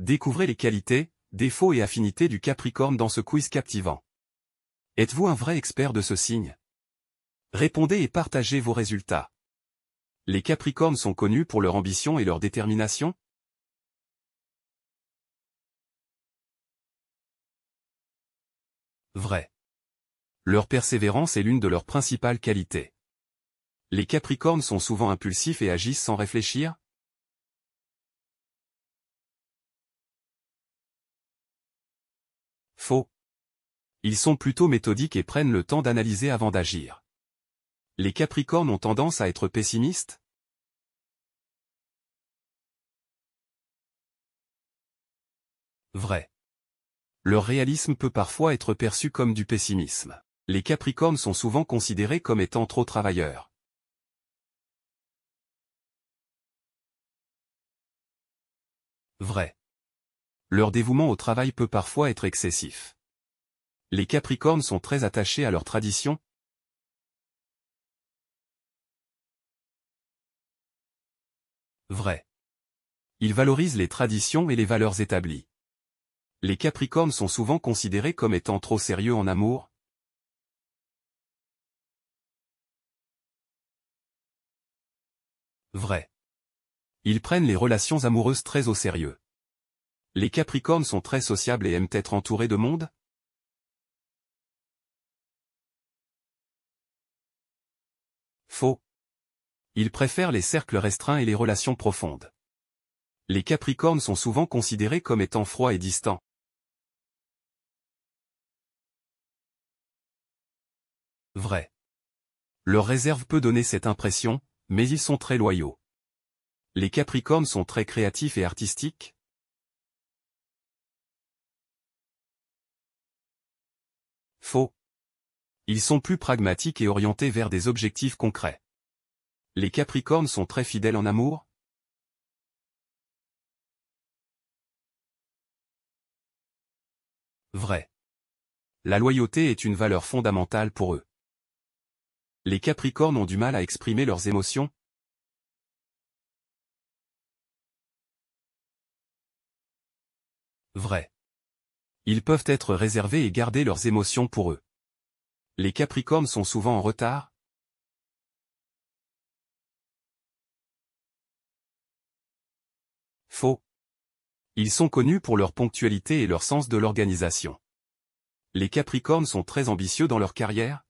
Découvrez les qualités, défauts et affinités du Capricorne dans ce quiz captivant. Êtes-vous un vrai expert de ce signe? Répondez et partagez vos résultats. Les Capricornes sont connus pour leur ambition et leur détermination? Vrai. Leur persévérance est l'une de leurs principales qualités. Les Capricornes sont souvent impulsifs et agissent sans réfléchir? Faux. Ils sont plutôt méthodiques et prennent le temps d'analyser avant d'agir. Les Capricornes ont tendance à être pessimistes? Vrai. Leur réalisme peut parfois être perçu comme du pessimisme. Les Capricornes sont souvent considérés comme étant trop travailleurs. Vrai. Leur dévouement au travail peut parfois être excessif. Les Capricornes sont très attachés à leurs traditions? Vrai. Ils valorisent les traditions et les valeurs établies. Les Capricornes sont souvent considérés comme étant trop sérieux en amour? Vrai. Ils prennent les relations amoureuses très au sérieux. Les Capricornes sont très sociables et aiment être entourés de monde? Faux. Ils préfèrent les cercles restreints et les relations profondes. Les Capricornes sont souvent considérés comme étant froids et distants. Vrai. Leur réserve peut donner cette impression, mais ils sont très loyaux. Les Capricornes sont très créatifs et artistiques? Faux. Ils sont plus pragmatiques et orientés vers des objectifs concrets. Les Capricornes sont très fidèles en amour? Vrai. La loyauté est une valeur fondamentale pour eux. Les Capricornes ont du mal à exprimer leurs émotions? Vrai. Ils peuvent être réservés et garder leurs émotions pour eux. Les Capricornes sont souvent en retard? Faux. Ils sont connus pour leur ponctualité et leur sens de l'organisation. Les Capricornes sont très ambitieux dans leur carrière?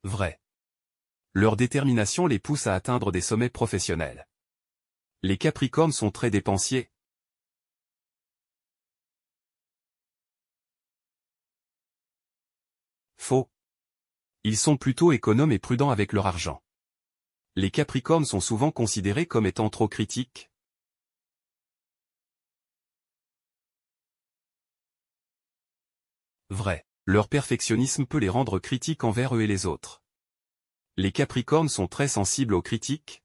Vrai. Leur détermination les pousse à atteindre des sommets professionnels. Les Capricornes sont très dépensiers? Faux. Ils sont plutôt économes et prudents avec leur argent. Les Capricornes sont souvent considérés comme étant trop critiques? Vrai. Leur perfectionnisme peut les rendre critiques envers eux et les autres. Les Capricornes sont très sensibles aux critiques?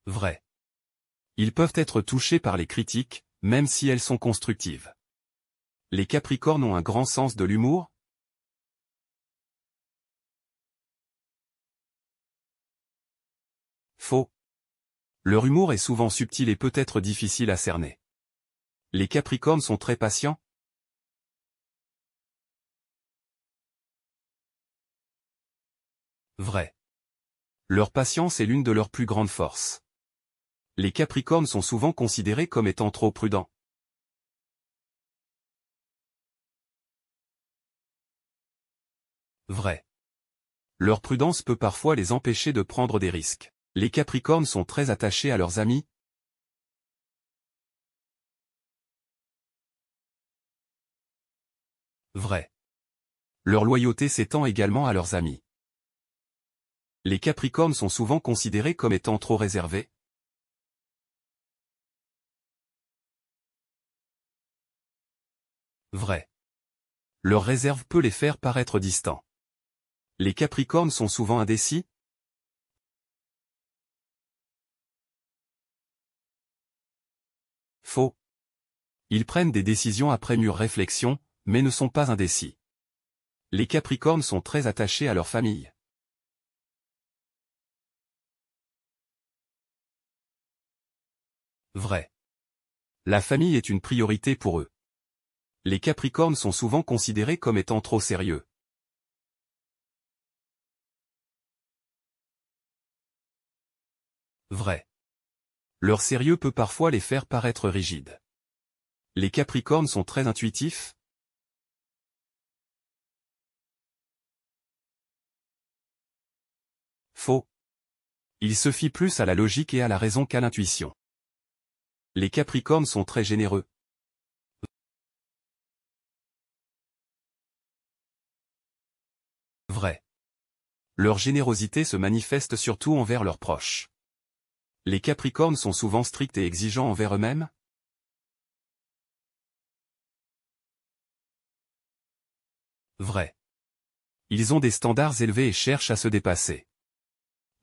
Vrai. Ils peuvent être touchés par les critiques, même si elles sont constructives. Les Capricornes ont un grand sens de l'humour? Faux. Leur humour est souvent subtil et peut être difficile à cerner. Les Capricornes sont très patients? Vrai. Leur patience est l'une de leurs plus grandes forces. Les Capricornes sont souvent considérés comme étant trop prudents. Vrai. Leur prudence peut parfois les empêcher de prendre des risques. Les Capricornes sont très attachés à leurs amis? Vrai. Leur loyauté s'étend également à leurs amis. Les Capricornes sont souvent considérés comme étant trop réservés? Vrai. Leur réserve peut les faire paraître distants. Les Capricornes sont souvent indécis? Faux. Ils prennent des décisions après mûre réflexion, mais ne sont pas indécis. Les Capricornes sont très attachés à leur famille. Vrai. La famille est une priorité pour eux. Les Capricornes sont souvent considérés comme étant trop sérieux. Vrai. Leur sérieux peut parfois les faire paraître rigides. Les Capricornes sont très intuitifs. Faux. Ils se fient plus à la logique et à la raison qu'à l'intuition. Les Capricornes sont très généreux. Vrai. Leur générosité se manifeste surtout envers leurs proches. Les Capricornes sont souvent stricts et exigeants envers eux-mêmes. Vrai. Ils ont des standards élevés et cherchent à se dépasser.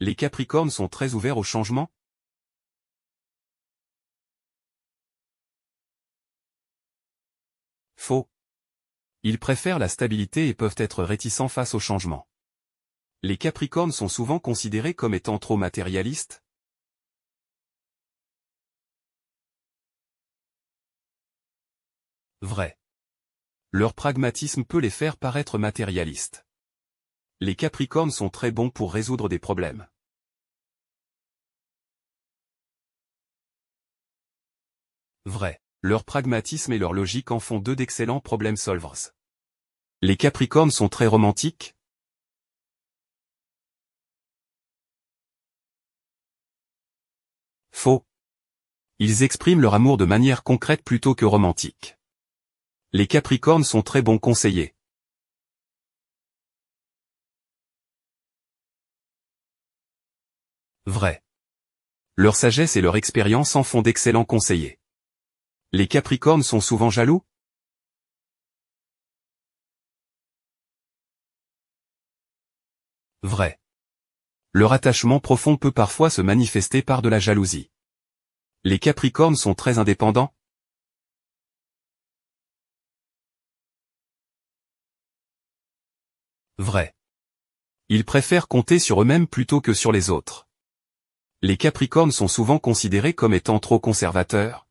Les Capricornes sont très ouverts au changement. Faux. Ils préfèrent la stabilité et peuvent être réticents face au changement. Les Capricornes sont souvent considérés comme étant trop matérialistes. Vrai. Leur pragmatisme peut les faire paraître matérialistes. Les Capricornes sont très bons pour résoudre des problèmes. Vrai. Leur pragmatisme et leur logique en font d'eux d'excellents problem solvers. Les Capricornes sont très romantiques. Faux. Ils expriment leur amour de manière concrète plutôt que romantique. Les Capricornes sont très bons conseillers. Vrai. Leur sagesse et leur expérience en font d'excellents conseillers. Les Capricornes sont souvent jaloux. Vrai. Leur attachement profond peut parfois se manifester par de la jalousie. Les Capricornes sont très indépendants. Vrai. Ils préfèrent compter sur eux-mêmes plutôt que sur les autres. Les Capricornes sont souvent considérés comme étant trop conservateurs.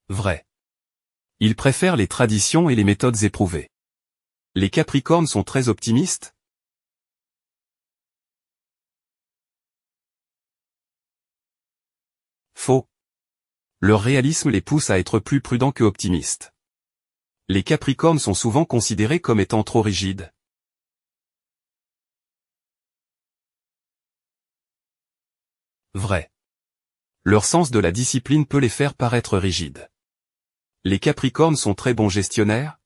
Vrai. Ils préfèrent les traditions et les méthodes éprouvées. Les Capricornes sont très optimistes. Faux. Leur réalisme les pousse à être plus prudents que optimistes. Les Capricornes sont souvent considérés comme étant trop rigides. Vrai. Leur sens de la discipline peut les faire paraître rigides. Les Capricornes sont très bons gestionnaires.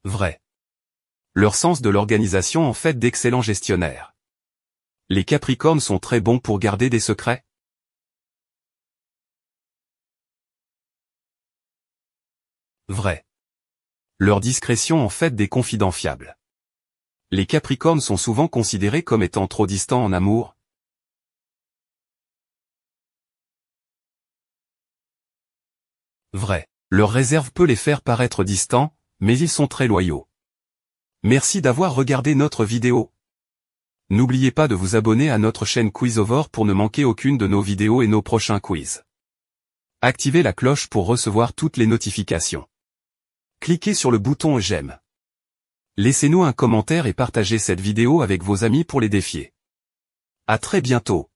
Vrai. Leur sens de l'organisation en fait d'excellents gestionnaires. Les Capricornes sont très bons pour garder des secrets. Vrai. Leur discrétion en fait des confidents fiables. Les Capricornes sont souvent considérés comme étant trop distants en amour. Vrai. Leur réserve peut les faire paraître distants, mais ils sont très loyaux. Merci d'avoir regardé notre vidéo. N'oubliez pas de vous abonner à notre chaîne Quizover pour ne manquer aucune de nos vidéos et nos prochains quiz. Activez la cloche pour recevoir toutes les notifications. Cliquez sur le bouton j'aime. Laissez-nous un commentaire et partagez cette vidéo avec vos amis pour les défier. À très bientôt.